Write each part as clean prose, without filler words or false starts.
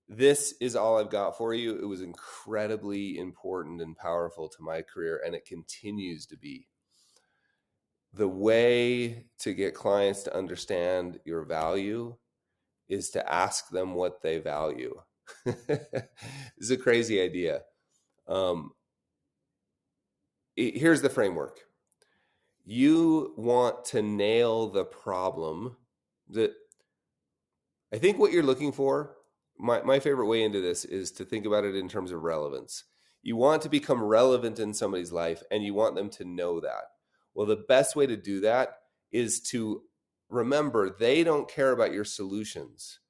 This is all I've got for you. It was incredibly important and powerful to my career, and it continues to be. The way to get clients to understand your value is to ask them what they value. It's a crazy idea. Um, Here's the framework. You want to nail the problem. That I think what you're looking for, my favorite way into this is to think about it in terms of relevance. You want to become relevant in somebody's life, and you want them to know that. Well, the best way to do that is to remember they don't care about your solutions.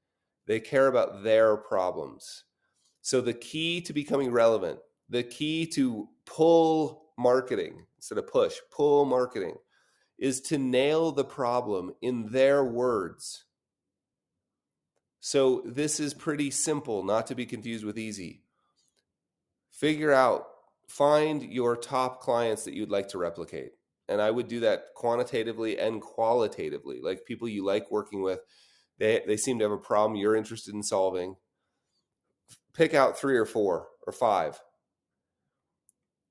They care about their problems. So the key to becoming relevant, the key to pull marketing instead of push, pull marketing, is to nail the problem in their words. So this is pretty simple, not to be confused with easy. Find your top clients that you'd like to replicate. And I would do that quantitatively and qualitatively, like people you like working with. They seem to have a problem you're interested in solving. Pick out 3 or 4 or 5.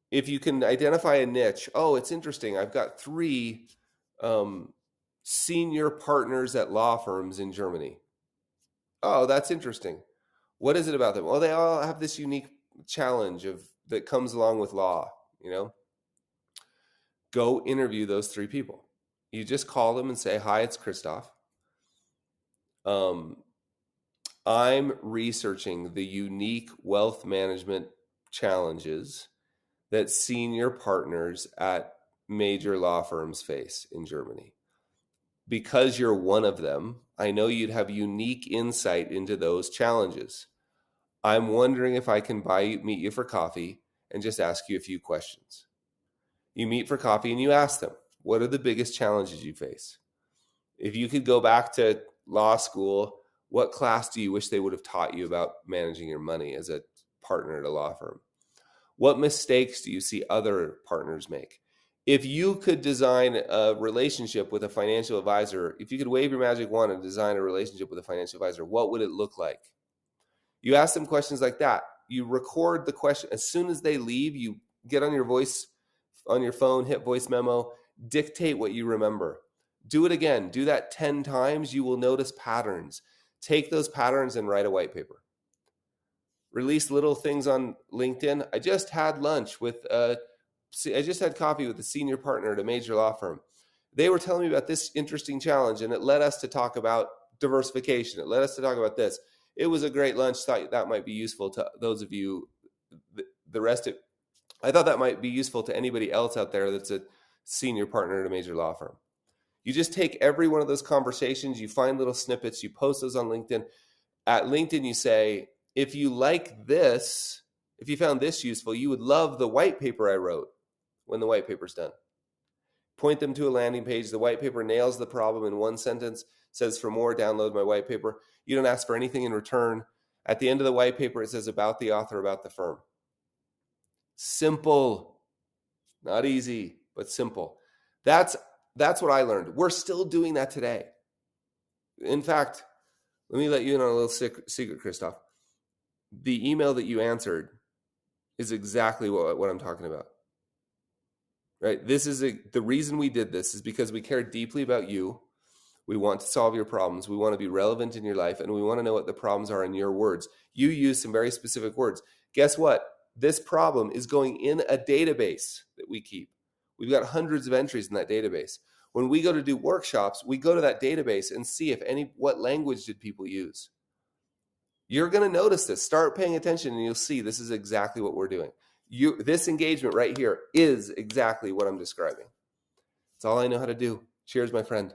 If you can identify a niche, oh, it's interesting. I've got 3 senior partners at law firms in Germany. Oh, that's interesting. What is it about them? Well, they all have this unique challenge that comes along with law, Go interview those 3 people. You just call them and say, "Hi, it's Christoph. I'm researching the unique wealth management challenges that senior partners at major law firms face in Germany. Because you're one of them, I know you'd have unique insight into those challenges. I'm wondering if I can meet you for coffee and just ask you a few questions." You meet for coffee and you ask them, what are the biggest challenges you face? If you could go back to law school, what class do you wish they would have taught you about managing your money as a partner at a law firm? What mistakes do you see other partners make? If you could design a relationship with a financial advisor, if you could wave your magic wand and design a relationship with a financial advisor, what would it look like? You ask them questions like that. You record the question. As soon as they leave, you get on your phone, hit voice memo, dictate what you remember. Do it again. Do that 10 times. You will notice patterns. Take those patterns and write a white paper. Release little things on LinkedIn. I just had coffee with a senior partner at a major law firm. They were telling me about this interesting challenge, and it led us to talk about diversification. It led us to talk about this. It was a great lunch. Thought that might be useful to those of you. I thought that might be useful to anybody else out there that's a senior partner at a major law firm. You just take every one of those conversations, you find little snippets, you post those on LinkedIn. At LinkedIn, you say, if you like this, if you found this useful, you would love the white paper I wrote when the white paper's done. Point them to a landing page. The white paper nails the problem in one sentence, says for more, download my white paper. You don't ask for anything in return. At the end of the white paper, it says about the author, about the firm. Simple, not easy, but simple. That's what I learned. We're still doing that today. In fact, let me let you in on a little secret, Christoph. The email that you answered is exactly what I'm talking about. Right? The reason we did this is because we care deeply about you. We want to solve your problems. We want to be relevant in your life, and we want to know what the problems are in your words. You use some very specific words. Guess what? This problem is going in a database that we keep. We've got hundreds of entries in that database. When we go to do workshops, we go to that database and see what language did people use. You're going to notice this. Start paying attention and you'll see this is exactly what we're doing. This engagement right here is exactly what I'm describing. It's all I know how to do. Cheers, my friend.